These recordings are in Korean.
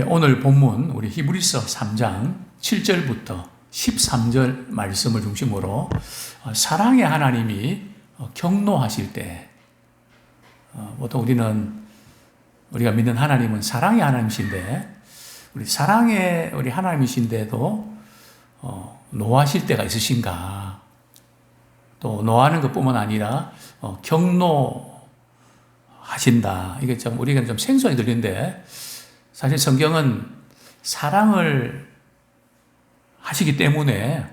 오늘 본문 우리 히브리서 3장 7절부터 13절 말씀을 중심으로 사랑의 하나님이 경노하실 때, 보통 우리가 믿는 하나님은 사랑의 하나님이신데, 우리 하나님이신데도 노하실 때가 있으신가? 또 노하는 것뿐만 아니라 경노하신다. 이게 우리가 좀 생소하게 들리는데, 사실 성경은 사랑을 하시기 때문에,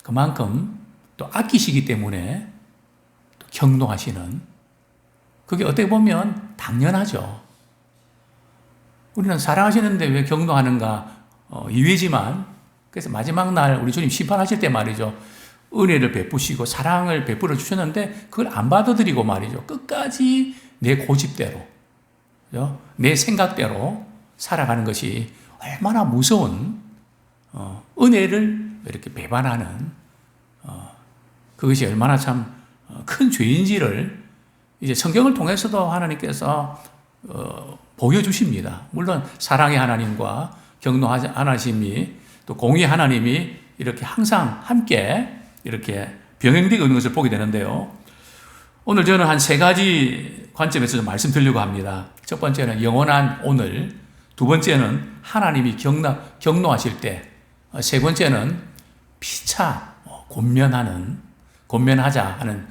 그만큼 또 아끼시기 때문에 또 경노하시는, 그게 어떻게 보면 당연하죠. 우리는 사랑하시는데 왜 경노하는가? 이외지만, 그래서 마지막 날 우리 주님 심판하실 때 말이죠, 은혜를 베푸시고 사랑을 베풀어 주셨는데 그걸 안 받아들이고 말이죠, 끝까지 내 고집대로, 내 생각대로 살아가는 것이 얼마나 무서운 은혜를 이렇게 배반하는, 그것이 얼마나 참 큰 죄인지를 이제 성경을 통해서도 하나님께서 보여주십니다. 물론 사랑의 하나님과 경노하지 않으심이, 또 공의 하나님이 이렇게 항상 함께 이렇게 병행되고 있는 것을 보게 되는데요. 오늘 저는 한 세 가지 관점에서 좀 말씀드리려고 합니다. 첫 번째는 영원한 오늘, 두 번째는 하나님이 경노하실 때, 세 번째는 피차 권면하자 하는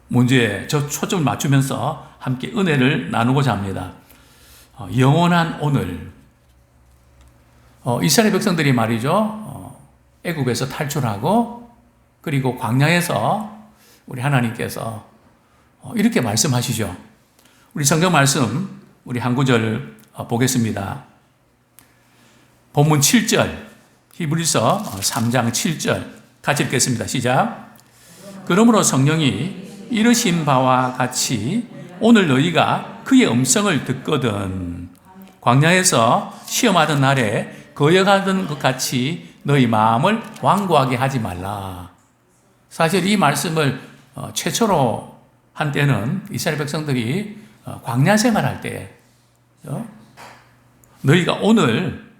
문제에 초점을 맞추면서 함께 은혜를 나누고자 합니다. 영원한 오늘, 이스라엘 백성들이 말이죠, 애굽에서 탈출하고 그리고 광야에서 우리 하나님께서 이렇게 말씀하시죠. 우리 성경 말씀, 우리 한 구절 보겠습니다. 본문 7절, 히브리서 3장 7절 같이 읽겠습니다. 시작. 그러므로 성령이 이르신 바와 같이 오늘 너희가 그의 음성을 듣거든 광야에서 시험하던 날에 거역하던 것 같이 너희 마음을 완고하게 하지 말라. 사실 이 말씀을 최초로 한 때는 이스라엘 백성들이 광야 생활할 때, 너희가 오늘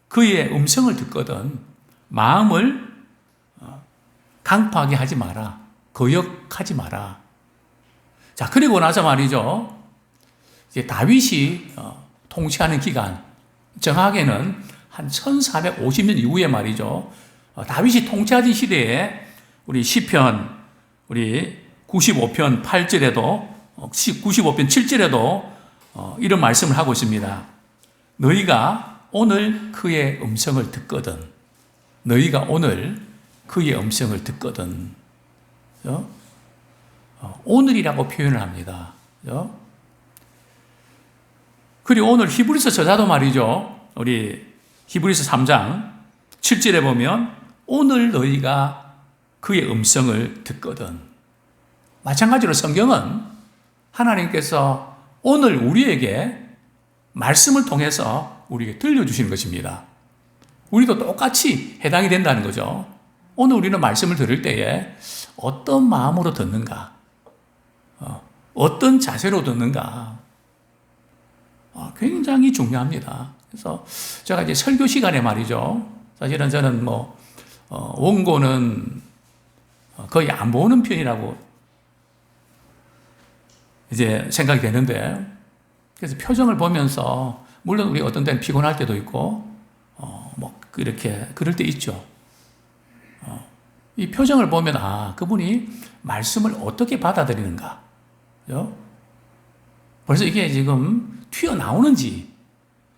그의 음성을 듣거든 마음을 강팍하게 하지 마라, 거역하지 마라. 자, 그리고 나서 말이죠, 이제 다윗이 통치하는 기간, 정확하게는 한 1450년 이후에 말이죠, 다윗이 통치하던 시대에 우리 시편, 우리 95편 8절에도, 95편 7절에도 이런 말씀을 하고 있습니다. 너희가 오늘 그의 음성을 듣거든. 너희가 오늘 그의 음성을 듣거든. 오늘이라고 표현을 합니다. 그리고 오늘 히브리서 저자도 말이죠, 우리 히브리서 3장 7절에 보면 오늘 너희가 그의 음성을 듣거든. 마찬가지로 성경은 하나님께서 오늘 우리에게 말씀을 통해서 우리에게 들려주시는 것입니다. 우리도 똑같이 해당이 된다는 거죠. 오늘 우리는 말씀을 들을 때에 어떤 마음으로 듣는가, 어떤 자세로 듣는가, 굉장히 중요합니다. 그래서 제가 이제 설교 시간에 말이죠, 사실은 저는 원고는 거의 안 보는 편이라고 이제 생각이 되는데, 그래서 표정을 보면서, 물론 우리 어떤 때는 피곤할 때도 있고, 이렇게 그럴 때 있죠. 이 표정을 보면, 그분이 말씀을 어떻게 받아들이는가. 벌써 이게 지금 튀어나오는지,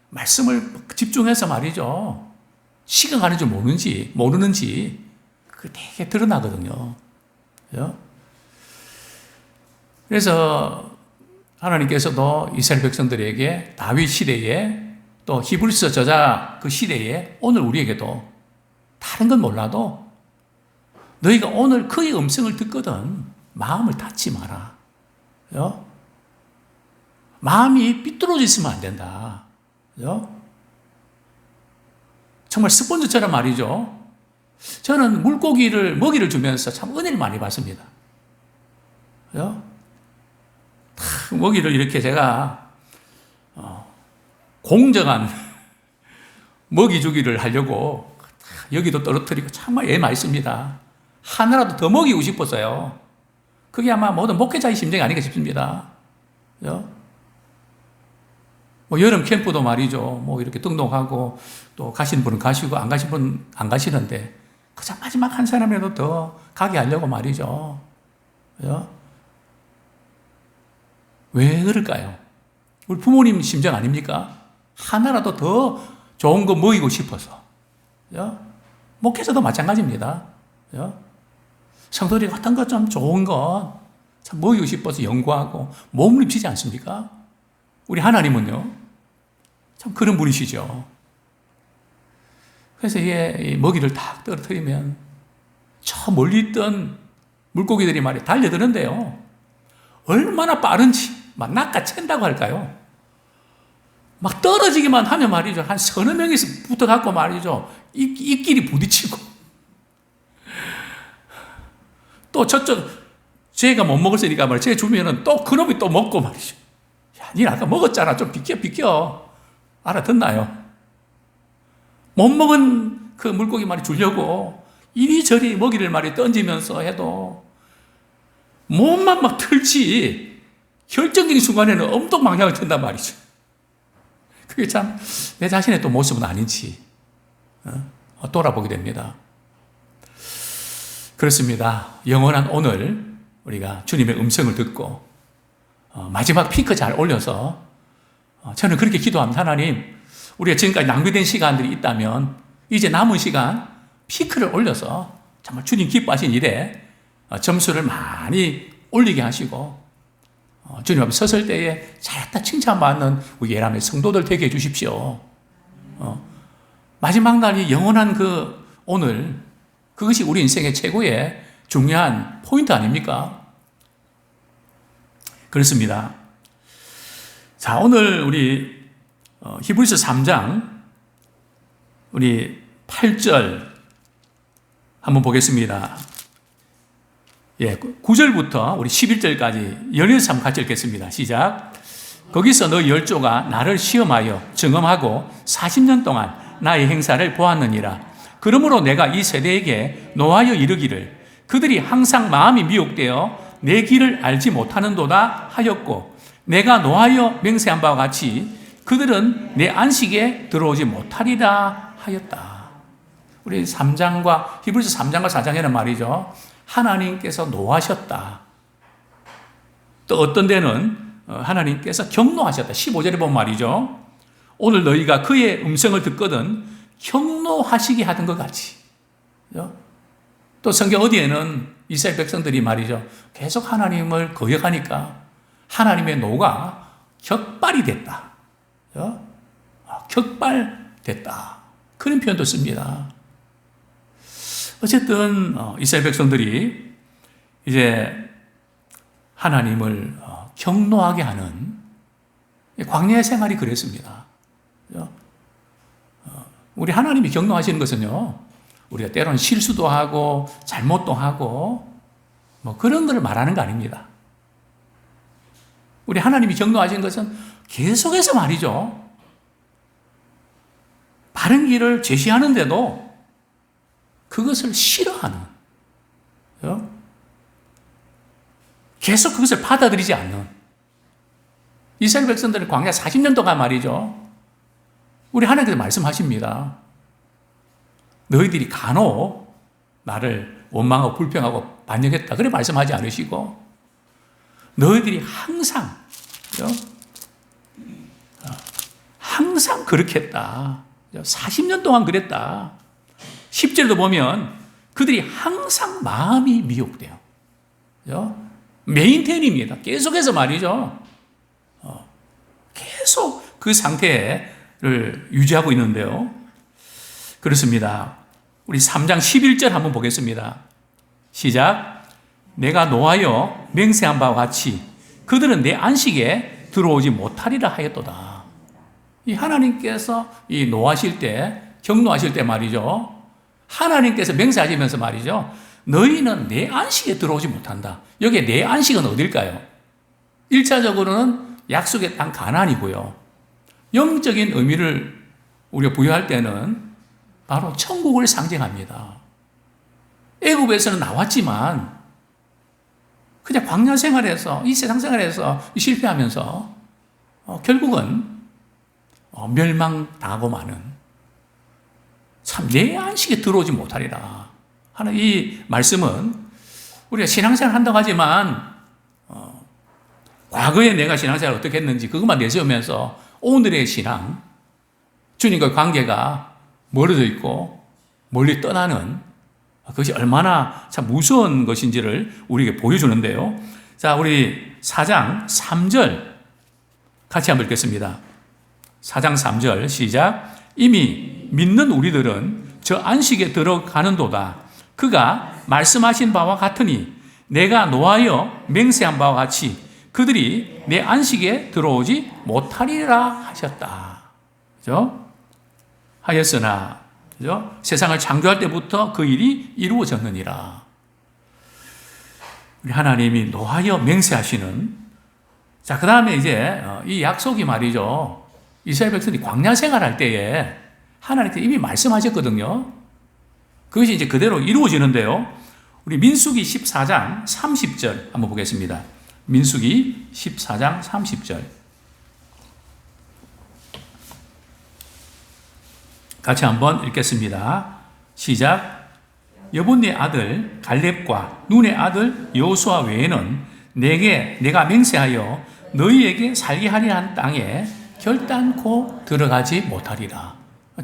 말씀을 집중해서 말이죠, 식어가는 줄 모르는지, 그게 되게 드러나거든요. 그래서 하나님께서도 이스라엘 백성들에게 다윗 시대에, 또 히브리서 저자 그 시대에 오늘 우리에게도 다른 건 몰라도 너희가 오늘 그의 음성을 듣거든 마음을 닫지 마라. 마음이 삐뚤어져 있으면 안 된다. 정말 스펀지처럼 말이죠, 저는 먹이를 주면서 참 은혜를 많이 받습니다. 먹이를 이렇게 제가 공정한 먹이 주기를 하려고 여기도 떨어뜨리고 정말 애 많습니다. 하나라도 더 먹이고 싶었어요. 그게 아마 모든 목회자의 심정이 아닌가 싶습니다. 뭐 여름 캠프도 말이죠. 뭐 이렇게 등록하고 또 가시는 분은 가시고 안 가시는 분은 안 가시는데 그저 마지막 한 사람이라도 더 가게 하려고 말이죠. 왜 그럴까요? 우리 부모님 심정 아닙니까? 하나라도 더 좋은 거 먹이고 싶어서. 목회자도 마찬가지입니다. 성도들이 어떤 것 좀 좋은 거 참 먹이고 싶어서 연구하고 몸부림치지 않습니까? 우리 하나님은요, 참 그런 분이시죠. 그래서 이게 먹이를 탁 떨어뜨리면 저 멀리 있던 물고기들이 말이 달려드는데요. 얼마나 빠른지 막 낚아챈다고 할까요? 막 떨어지기만 하면 말이죠. 한 서너 명이서 붙어갖고 말이죠. 입끼리 부딪히고. 또 저쪽, 쟤가 못 먹었으니까 말이죠. 쟤 주면은 또 그놈이 또 먹고 말이죠. 야, 니 아까 먹었잖아. 좀 비켜. 알아듣나요? 못 먹은 그 물고기 말이 주려고 이리저리 먹이를 말이 던지면서 해도 몸만 막 틀지 결정적인 순간에는 엉뚱방향을 튼단 말이죠. 그게 참 내 자신의 또 모습은 아닌지 돌아보게 됩니다. 그렇습니다. 영원한 오늘 우리가 주님의 음성을 듣고 마지막 피크 잘 올려서 저는 그렇게 기도합니다. 하나님, 우리가 지금까지 낭비된 시간들이 있다면 이제 남은 시간 피크를 올려서 정말 주님 기뻐하신 일에 점수를 많이 올리게 하시고 주님 앞에 섰을 때에 잘했다 칭찬받는 우리 예람의 성도들 되게 해주십시오. 마지막 날이 영원한 그 오늘, 그것이 우리 인생의 최고의 중요한 포인트 아닙니까? 그렇습니다. 자, 오늘 우리 히브리서 3장 우리 8절 한번 보겠습니다. 9절부터 우리 11절까지 연일서 한번 같이 읽겠습니다. 시작. 거기서 너 열조가 나를 시험하여 증험하고 40년 동안 나의 행사를 보았느니라. 그러므로 내가 이 세대에게 노하여 이르기를 그들이 항상 마음이 미혹되어 내 길을 알지 못하는도다 하였고, 내가 노하여 맹세한 바와 같이 그들은 내 안식에 들어오지 못하리라 하였다. 우리 3장과 히브리서 3장과 4장에는 말이죠, 하나님께서 노하셨다. 또 어떤 데는 하나님께서 경노하셨다. 15절에 보면 말이죠, 오늘 너희가 그의 음성을 듣거든 경노하시게 하던 것 같이. 또 성경 어디에는 이스라엘 백성들이 말이죠, 계속 하나님을 거역하니까 하나님의 노가 격발이 됐다. 격발됐다. 그런 표현도 씁니다. 어쨌든 이스라엘 백성들이 이제 하나님을 경노하게 하는 광야의 생활이 그랬습니다. 우리 하나님이 경노하시는 것은요, 우리가 때로는 실수도 하고 잘못도 하고 뭐 그런 걸 말하는 거 아닙니다. 우리 하나님이 경노하신 것은 계속해서 말이죠, 바른 길을 제시하는데도 그것을 싫어하는, 계속 그것을 받아들이지 않는 이스라엘 백성들은 광야 40년 동안 말이죠, 우리 하나님께서 말씀하십니다. 너희들이 간혹 나를 원망하고 불평하고 반역했다. 그래 말씀하지 않으시고, 너희들이 항상 그렇게 했다. 40년 동안 그랬다. 10절도 보면 그들이 항상 마음이 미혹돼요. 메인테인입니다. 계속해서 말이죠, 계속 그 상태를 유지하고 있는데요. 그렇습니다. 우리 3장 11절 한번 보겠습니다. 시작. 내가 노하여 맹세한 바와 같이 그들은 내 안식에 들어오지 못하리라 하였도다. 이 하나님께서 이 노하실 때, 경노하실 때 말이죠, 하나님께서 맹세하시면서 말이죠, 너희는 내 안식에 들어오지 못한다. 여기에 내 안식은 어딜까요? 1차적으로는 약속의 땅 가나안이고요. 영적인 의미를 우리가 부여할 때는 바로 천국을 상징합니다. 애굽에서는 나왔지만 그냥 광야 생활에서 이 세상 생활에서 실패하면서 결국은 멸망당하고 마는 참 내 안식에 들어오지 못하리라 하는 이 말씀은 우리가 신앙생활 한다고 하지만 과거에 내가 신앙생활을 어떻게 했는지 그것만 내세우면서 오늘의 신앙, 주님과의 관계가 멀어져 있고 멀리 떠나는 그것이 얼마나 참 무서운 것인지를 우리에게 보여주는데요. 자, 우리 4장 3절 같이 한번 읽겠습니다. 4장 3절 시작. 이미 믿는 우리들은 저 안식에 들어가는도다. 그가 말씀하신 바와 같으니 내가 노하여 맹세한 바와 같이 그들이 내 안식에 들어오지 못하리라 하셨다. 그죠? 하였으나, 그죠? 세상을 창조할 때부터 그 일이 이루어졌느니라. 우리 하나님이 노하여 맹세하시는, 자, 그 다음에 이제 이 약속이 말이죠. 이스라엘 백성이 광야 생활할 때에 하나님께 이미 말씀하셨거든요. 그것이 이제 그대로 이루어지는데요. 우리 민수기 14장 30절 한번 보겠습니다. 민수기 14장 30절. 같이 한번 읽겠습니다. 시작. 여분네 아들 갈렙과 눈의 아들 여호수아 외에는 내가 맹세하여 너희에게 살게 하려 한 땅에 결단코 들어가지 못하리라.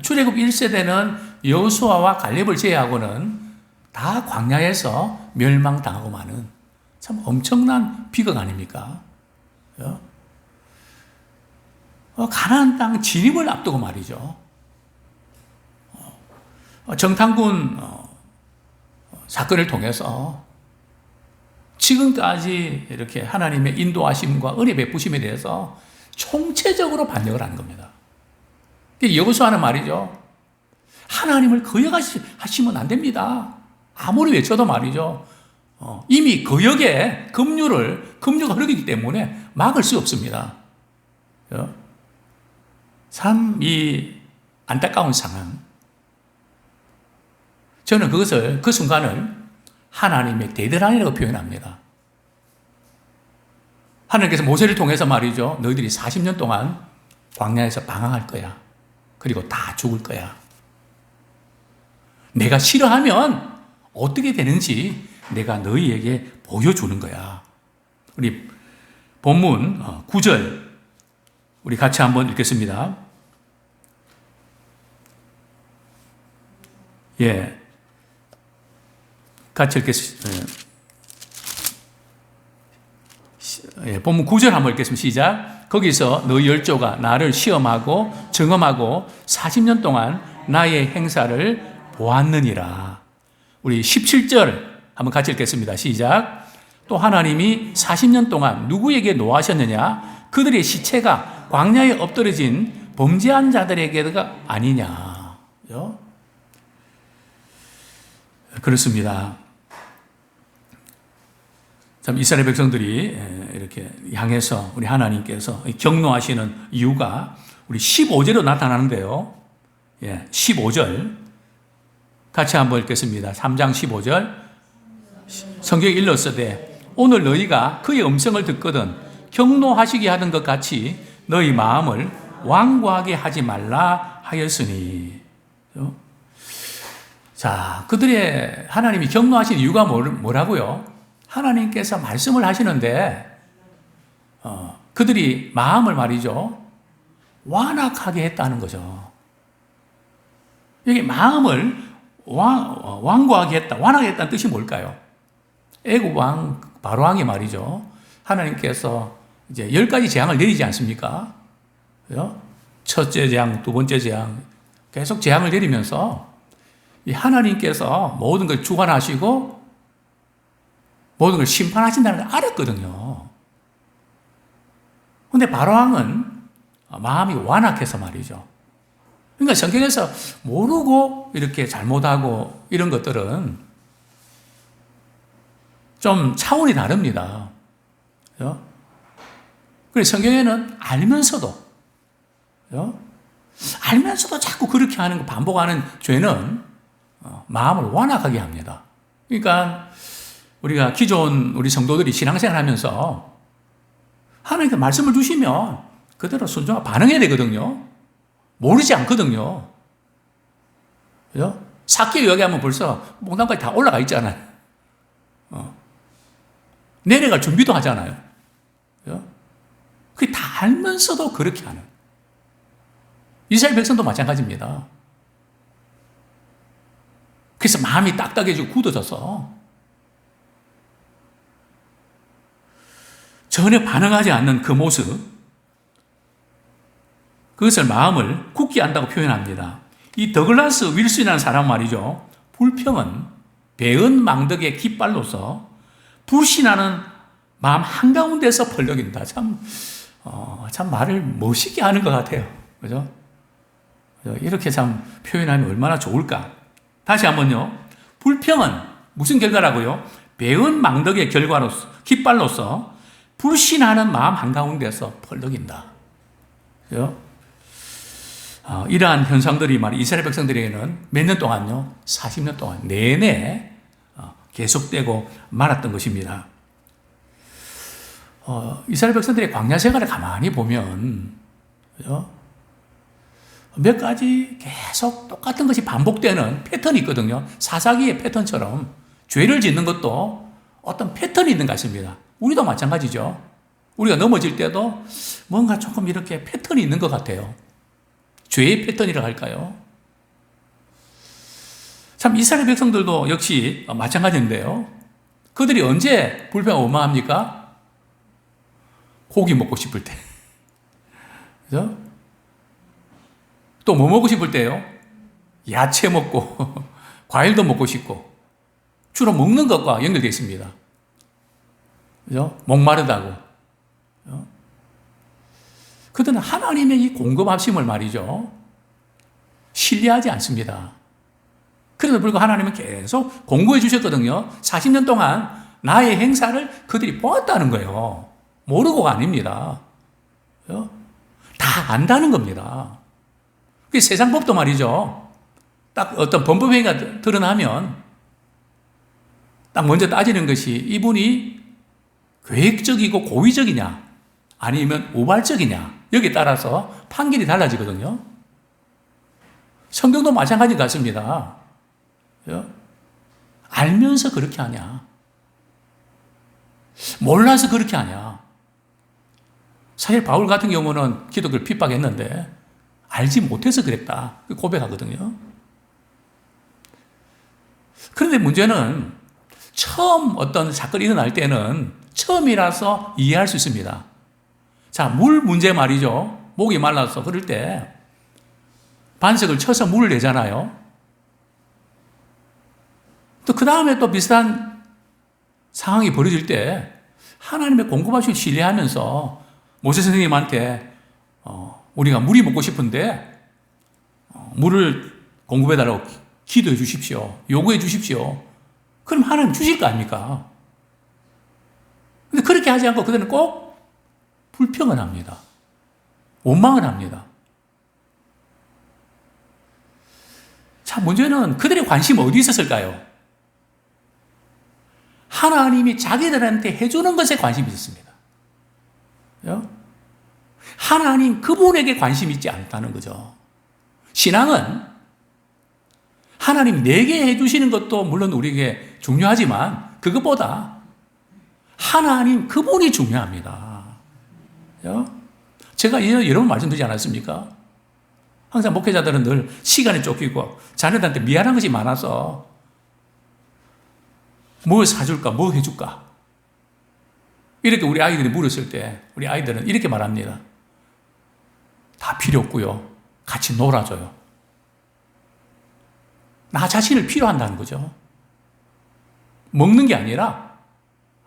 출애굽 1세대는 여호수아와 갈렙을 제외하고는 다 광야에서 멸망당하고 마는 참 엄청난 비극 아닙니까? 가나안 땅 진입을 앞두고 말이죠. 정탐군 사건을 통해서 지금까지 이렇게 하나님의 인도하심과 은혜 베푸심에 대해서 총체적으로 반역을 하는 겁니다. 여호수아는 말이죠. 하나님을 거역하시면 안 됩니다. 아무리 외쳐도 말이죠. 이미 거역에 급류가 흐르기 때문에 막을 수 없습니다. 참 이 안타까운 상황. 저는 그 순간을 하나님의 대대란이라고 표현합니다. 하나님께서 모세를 통해서 말이죠. 너희들이 40년 동안 광야에서 방황할 거야. 그리고 다 죽을 거야. 내가 싫어하면 어떻게 되는지 내가 너희에게 보여주는 거야. 우리 본문 9절 우리 같이 한번 읽겠습니다. 예, 같이 읽겠습니다. 예, 본문 9절 한번 읽겠습니다. 시작. 거기서 너희 열조가 나를 시험하고 증험하고 40년 동안 나의 행사를 보았느니라. 우리 17절 한번 같이 읽겠습니다. 시작. 또 하나님이 40년 동안 누구에게 노하셨느냐? 그들의 시체가 광야에 엎드러진 범죄한 자들에게가 아니냐. 그렇습니다. 참 이스라엘 백성들이 이렇게 향해서 우리 하나님께서 경노하시는 이유가 우리 15절로 나타나는데요. 예, 15절 같이 한번 읽겠습니다. 3장 15절 성경에 일렀으되 오늘 너희가 그의 음성을 듣거든 경노하시게 하던 것 같이 너희 마음을 완고하게 하지 말라 하였으니. 자, 그들의 하나님이 경노하신 이유가 뭐라고요? 하나님께서 말씀을 하시는데 그들이 마음을 말이죠 완악하게 했다는 거죠. 여기 마음을 완고하게 했다, 완하게 했다는 뜻이 뭘까요? 애굽 왕 바로 왕이 말이죠. 하나님께서 이제 10가지 재앙을 내리지 않습니까? 첫째 재앙, 두 번째 재앙 계속 재앙을 내리면서 이 하나님께서 모든 걸 주관하시고 모든 걸 심판하신다는 걸 알았거든요. 그런데 바로왕은 마음이 완악해서 말이죠. 그러니까 성경에서 모르고 이렇게 잘못하고 이런 것들은 좀 차원이 다릅니다. 그래서 성경에는 알면서도 알면서도 자꾸 그렇게 하는 거 반복하는 죄는 마음을 완악하게 합니다. 그러니까 우리가 기존 우리 성도들이 신앙생활 하면서 하나님께 말씀을 주시면 그대로 순종하고 반응해야 되거든요. 모르지 않거든요. 그죠? 사기에 이야기하면 벌써 목단까지 다 올라가 있잖아요. 내려갈 준비도 하잖아요. 그죠? 그게 다 알면서도 그렇게 하는. 이스라엘 백성도 마찬가지입니다. 그래서 마음이 딱딱해지고 굳어져서 전혀 반응하지 않는 그 모습, 그것을 마음을 굳게 한다고 표현합니다. 이 더글라스 윌슨이라는 사람 말이죠. 불평은 배은 망덕의 깃발로서 불신하는 마음 한가운데서 펄럭인다. 참 말을 멋있게 하는 것 같아요. 그죠? 이렇게 참 표현하면 얼마나 좋을까. 다시 한번요. 불평은 무슨 결과라고요? 배은 망덕의 결과로서, 깃발로서 불신하는 마음 한가운데서 펄럭인다. 그죠? 이러한 현상들이 이스라엘 백성들에게는 몇 년 동안요? 40년 동안 내내 계속되고 말았던 것입니다. 이스라엘 백성들의 광야 생활을 가만히 보면, 그죠? 몇 가지 계속 똑같은 것이 반복되는 패턴이 있거든요. 사사기의 패턴처럼 죄를 짓는 것도 어떤 패턴이 있는 것 같습니다. 우리도 마찬가지죠. 우리가 넘어질 때도 뭔가 조금 이렇게 패턴이 있는 것 같아요. 죄의 패턴이라고 할까요? 참 이스라엘 백성들도 역시 마찬가지인데요. 그들이 언제 불평을 오만합니까? 고기 먹고 싶을 때. 그죠? 또 뭐 먹고 싶을 때요? 야채 먹고 과일도 먹고 싶고 주로 먹는 것과 연결되어 있습니다. 그죠? 목마르다고. 그죠? 그들은 하나님의 이 공급하심을 말이죠. 신뢰하지 않습니다. 그래도 불구하고 하나님은 계속 공급해 주셨거든요. 40년 동안 나의 행사를 그들이 보았다는 거예요. 모르고가 아닙니다. 그죠? 다 안다는 겁니다. 그 세상 법도 말이죠. 딱 어떤 범법행위가 드러나면 딱 먼저 따지는 것이 이분이 계획적이고 고의적이냐 아니면 우발적이냐 여기에 따라서 판결이 달라지거든요. 성경도 마찬가지 같습니다. 알면서 그렇게 하냐 몰라서 그렇게 하냐. 사실 바울 같은 경우는 기독교를 핍박했는데 알지 못해서 그랬다 고백하거든요. 그런데 문제는 처음 어떤 사건이 일어날 때는 처음이라서 이해할 수 있습니다. 자, 물 문제 말이죠. 목이 말라서 그럴 때 반석을 쳐서 물을 내잖아요. 또 그 다음에 또 비슷한 상황이 벌어질 때 하나님의 공급하심을 신뢰하면서 모세 선생님한테 우리가 물이 먹고 싶은데 물을 공급해달라고 기도해 주십시오. 요구해 주십시오. 그럼 하나님 주실 거 아닙니까? 근데 그렇게 하지 않고 그들은 꼭 불평을 합니다. 원망을 합니다. 자, 문제는 그들의 관심은 어디 있었을까요? 하나님이 자기들한테 해주는 것에 관심이 있었습니다. 하나님 그분에게 관심이 있지 않다는 거죠. 신앙은 하나님 내게 해주시는 것도 물론 우리에게 중요하지만 그것보다 하나님 그분이 중요합니다. 제가 여러 번 말씀드리지 않았습니까? 항상 목회자들은 늘 시간이 쫓기고 자녀들한테 미안한 것이 많아서 뭘 사줄까, 뭐 해줄까 이렇게 우리 아이들이 물었을 때 우리 아이들은 이렇게 말합니다. 다 필요 없고요. 같이 놀아줘요. 나 자신을 필요한다는 거죠. 먹는 게 아니라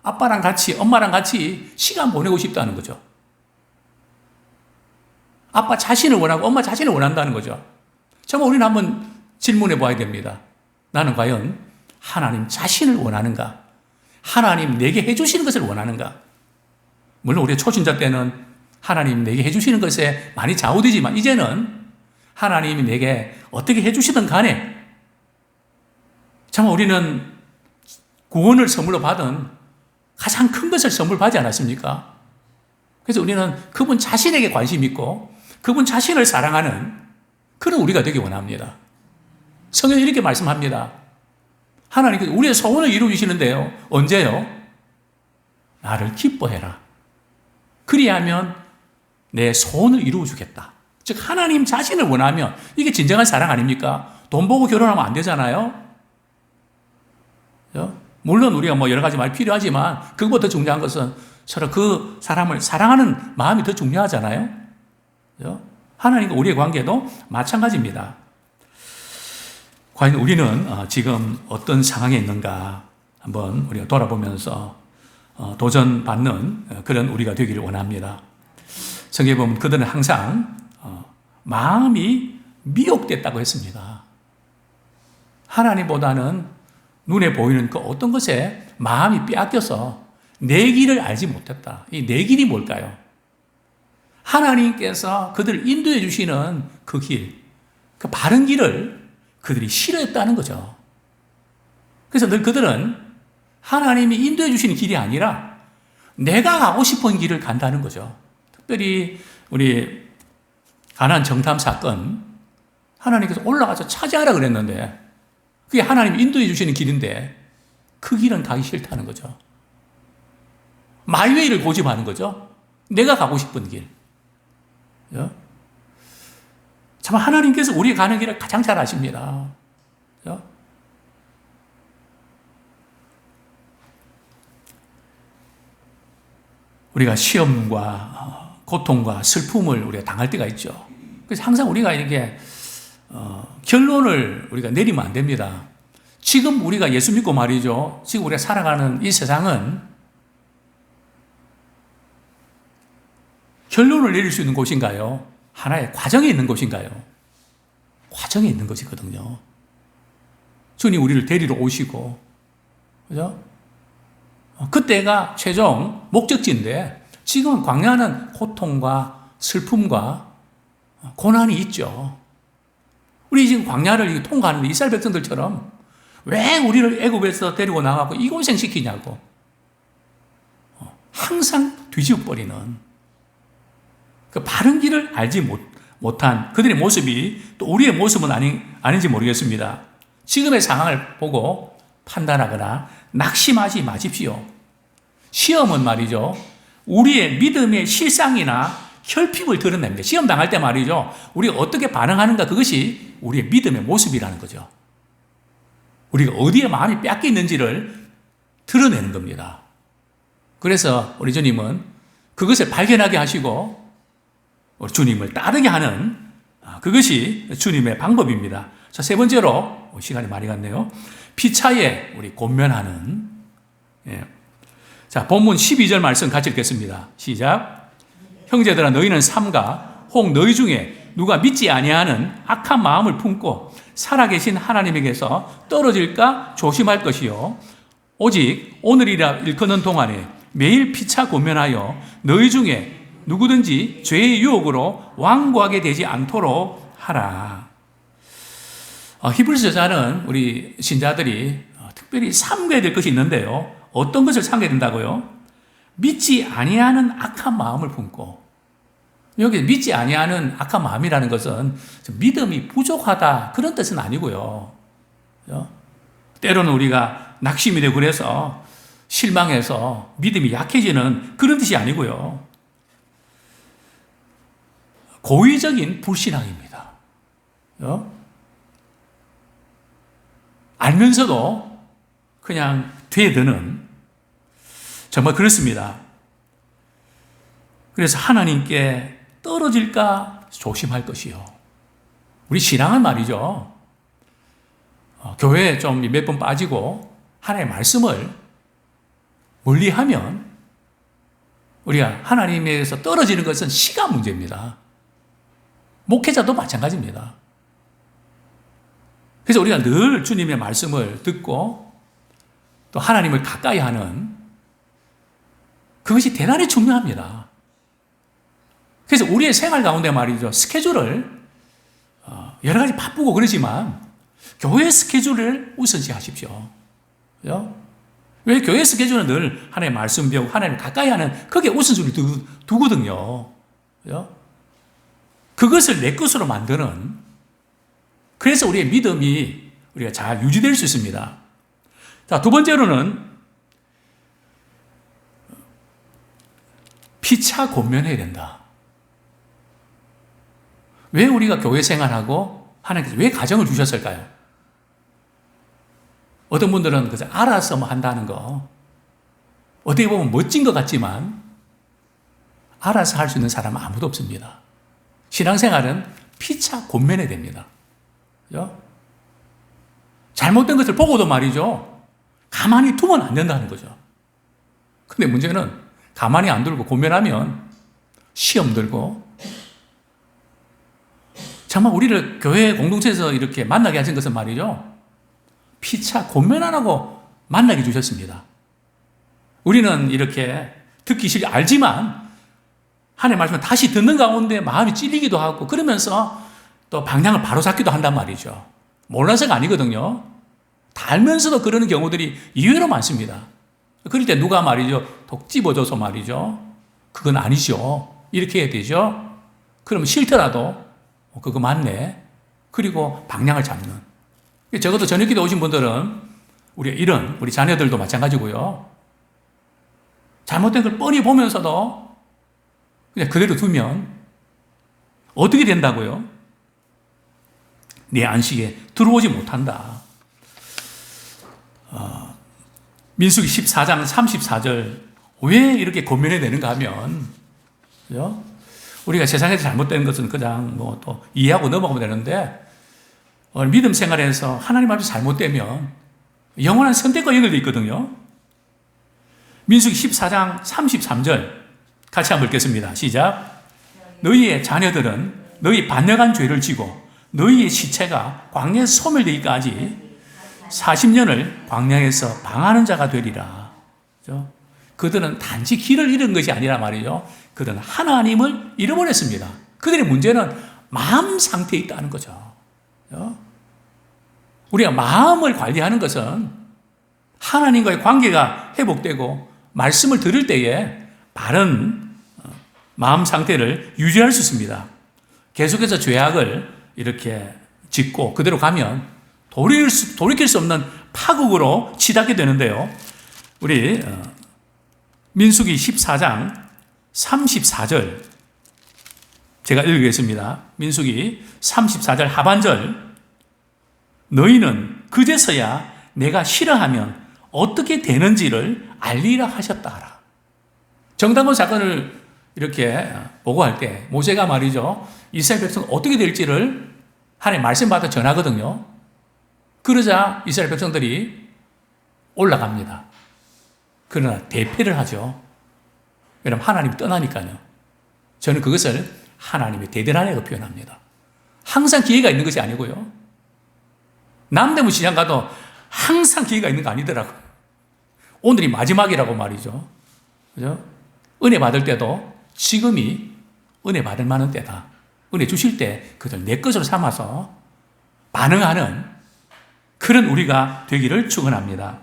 아빠랑 같이, 엄마랑 같이 시간 보내고 싶다는 거죠. 아빠 자신을 원하고 엄마 자신을 원한다는 거죠. 정말 우리는 한번 질문해 봐야 됩니다. 나는 과연 하나님 자신을 원하는가? 하나님 내게 해주시는 것을 원하는가? 물론 우리 초신자 때는 하나님 내게 해주시는 것에 많이 좌우되지만 이제는 하나님이 내게 어떻게 해주시든 간에 정말 우리는 구원을 선물로 받은 가장 큰 것을 선물 받지 않았습니까? 그래서 우리는 그분 자신에게 관심 있고 그분 자신을 사랑하는 그런 우리가 되기 원합니다. 성경이 이렇게 말씀합니다. 하나님께서 우리의 소원을 이루어주시는데요. 언제요? 나를 기뻐해라. 그리하면 내 소원을 이루어주겠다. 즉 하나님 자신을 원하면 이게 진정한 사랑 아닙니까? 돈 보고 결혼하면 안 되잖아요. 물론 우리가 뭐 여러 가지 말이 필요하지만 그것보다 중요한 것은 서로 그 사람을 사랑하는 마음이 더 중요하잖아요. 하나님과 우리의 관계도 마찬가지입니다. 과연 우리는 지금 어떤 상황에 있는가 한번 우리가 돌아보면서 도전받는 그런 우리가 되기를 원합니다. 성경에 보면 그들은 항상 마음이 미혹됐다고 했습니다. 하나님보다는 눈에 보이는 그 어떤 것에 마음이 빼앗겨서 내 길을 알지 못했다. 이 내 길이 뭘까요? 하나님께서 그들을 인도해 주시는 그 길, 그 바른 길을 그들이 싫어했다는 거죠. 그래서 늘 그들은 하나님이 인도해 주시는 길이 아니라 내가 가고 싶은 길을 간다는 거죠. 특별히 우리 가나안 정탐 사건, 하나님께서 올라가서 차지하라 그랬는데 그게 하나님이 인도해 주시는 길인데 그 길은 가기 싫다는 거죠. 마이웨이를 고집하는 거죠. 내가 가고 싶은 길. 참 하나님께서 우리 가는 길을 가장 잘 아십니다. 우리가 시험과 고통과 슬픔을 우리가 당할 때가 있죠. 그래서 항상 우리가 이렇게 결론을 우리가 내리면 안 됩니다. 지금 우리가 예수 믿고 말이죠. 지금 우리가 살아가는 이 세상은 결론을 내릴 수 있는 곳인가요? 하나의 과정에 있는 곳인가요? 과정에 있는 것이거든요. 주님 우리를 데리러 오시고, 그죠? 그때가 최종 목적지인데, 지금은 광야는 고통과 슬픔과 고난이 있죠. 우리 지금 광야를 통과하는데 이스라엘 백성들처럼 왜 우리를 애굽에서 데리고 나가고 이 고생시키냐고. 항상 뒤집어버리는 그 바른 길을 알지 못한 그들의 모습이 또 우리의 모습은 아닌지 모르겠습니다. 지금의 상황을 보고 판단하거나 낙심하지 마십시오. 시험은 말이죠. 우리의 믿음의 실상이나 혈핍을 드러냅니다. 시험 당할 때 말이죠. 우리가 어떻게 반응하는가 그것이 우리의 믿음의 모습이라는 거죠. 우리가 어디에 마음이 뺏겨 있는지를 드러내는 겁니다. 그래서 우리 주님은 그것을 발견하게 하시고 우리 주님을 따르게 하는 그것이 주님의 방법입니다. 자, 세 번째로 시간이 많이 갔네요. 피차에 우리 권면하는 자, 본문 12절 말씀 같이 읽겠습니다. 시작. 형제들아 너희는 삼가 혹 너희 중에 누가 믿지 아니하는 악한 마음을 품고 살아계신 하나님에게서 떨어질까 조심할 것이요 오직 오늘이라 일컫는 동안에 매일 피차 권면하여 너희 중에 누구든지 죄의 유혹으로 완고하게 되지 않도록 하라. 히브리서 저자는 우리 신자들이 특별히 삼가야 될 것이 있는데요. 어떤 것을 삼가야 된다고요? 믿지 아니하는 악한 마음을 품고, 여기 믿지 아니하는 악한 마음이라는 것은 믿음이 부족하다 그런 뜻은 아니고요. 때로는 우리가 낙심이 되고 그래서 실망해서 믿음이 약해지는 그런 뜻이 아니고요. 고의적인 불신앙입니다. 알면서도 그냥 되드는 정말 그렇습니다. 그래서 하나님께 떨어질까 조심할 것이요. 우리 신앙은 말이죠. 교회에 좀 몇 번 빠지고 하나님의 말씀을 멀리하면 우리가 하나님에서 떨어지는 것은 시간 문제입니다. 목회자도 마찬가지입니다. 그래서 우리가 늘 주님의 말씀을 듣고 또 하나님을 가까이 하는 그것이 대단히 중요합니다. 그래서 우리의 생활 가운데 말이죠. 스케줄을 여러 가지 바쁘고 그러지만 교회 스케줄을 우선시 하십시오. 그죠? 왜 교회 스케줄은 늘 하나님의 말씀 배우고 하나님 가까이 하는 그게 우선순위를 두거든요. 그죠? 그것을 내 것으로 만드는, 그래서 우리의 믿음이 우리가 잘 유지될 수 있습니다. 자, 두 번째로는 피차 권면해야 된다. 왜 우리가 교회 생활하고 하나님께서 왜 가정을 주셨을까요? 어떤 분들은 그저 알아서 뭐 한다는 거, 어떻게 보면 멋진 것 같지만 알아서 할 수 있는 사람은 아무도 없습니다. 신앙생활은 피차 권면해야 됩니다. 그죠? 잘못된 것을 보고도 말이죠, 가만히 두면 안 된다는 거죠. 근데 문제는 가만히 안 두고 권면하면 시험 들고, 정말 우리를 교회 공동체에서 이렇게 만나게 하신 것은 말이죠, 피차 권면 안 하고 만나게 주셨습니다. 우리는 이렇게 듣기 싫게 알지만 하나님의 말씀을 다시 듣는 가운데 마음이 찔리기도 하고 그러면서 또 방향을 바로잡기도 한단 말이죠. 몰라서가 아니거든요. 다 알면서도 그러는 경우들이 의외로 많습니다. 그럴 때 누가 말이죠, 독 집어줘서 말이죠, 그건 아니죠, 이렇게 해야 되죠. 그러면 싫더라도 그거 맞네, 그리고 방향을 잡는. 적어도 저녁기도 오신 분들은 우리 자녀들도 마찬가지고요. 잘못된 걸 뻔히 보면서도 그냥 그대로 두면 어떻게 된다고요? 내 안식에 들어오지 못한다. 민수기 14장 34절 왜 이렇게 권면해야 되는가 하면, 그죠? 우리가 세상에서 잘못된 것은 그냥 뭐 또 이해하고 넘어가면 되는데, 믿음 생활에서 하나님 앞에서 잘못되면 영원한 선택과 연결되어 있거든요. 민수기 14장 33절 같이 한번 읽겠습니다. 시작. 너희의 자녀들은 너희 반역한 죄를 지고 너희의 시체가 광야에서 소멸되기까지 40년을 광야에서 방하는 자가 되리라. 그렇죠? 그들은 단지 길을 잃은 것이 아니라 말이죠, 그들은 하나님을 잃어버렸습니다. 그들의 문제는 마음 상태에 있다는 거죠. 우리가 마음을 관리하는 것은 하나님과의 관계가 회복되고 말씀을 들을 때에 바른 마음 상태를 유지할 수 있습니다. 계속해서 죄악을 이렇게 짓고 그대로 가면 돌이킬 수 없는 파국으로 치닫게 되는데요. 우리 민수기 14장 34절 제가 읽겠습니다. 민수기 34절 하반절. 너희는 그제서야 내가 싫어하면 어떻게 되는지를 알리라 하셨다 하라. 정당원 사건을 이렇게 보고할 때 모세가 말이죠, 이스라엘 백성 어떻게 될지를 하나님 말씀 받아 전하거든요. 그러자 이스라엘 백성들이 올라갑니다. 그러나 대패를 하죠. 왜냐하면 하나님이 떠나니까요. 저는 그것을 하나님의 대대란이라고 표현합니다. 항상 기회가 있는 것이 아니고요. 남대문 시장 가도 항상 기회가 있는 거 아니더라고요. 오늘이 마지막이라고 말이죠. 그죠? 은혜 받을 때도 지금이 은혜 받을 만한 때다. 은혜 주실 때 그들 내 것으로 삼아서 반응하는 그런 우리가 되기를 축원합니다.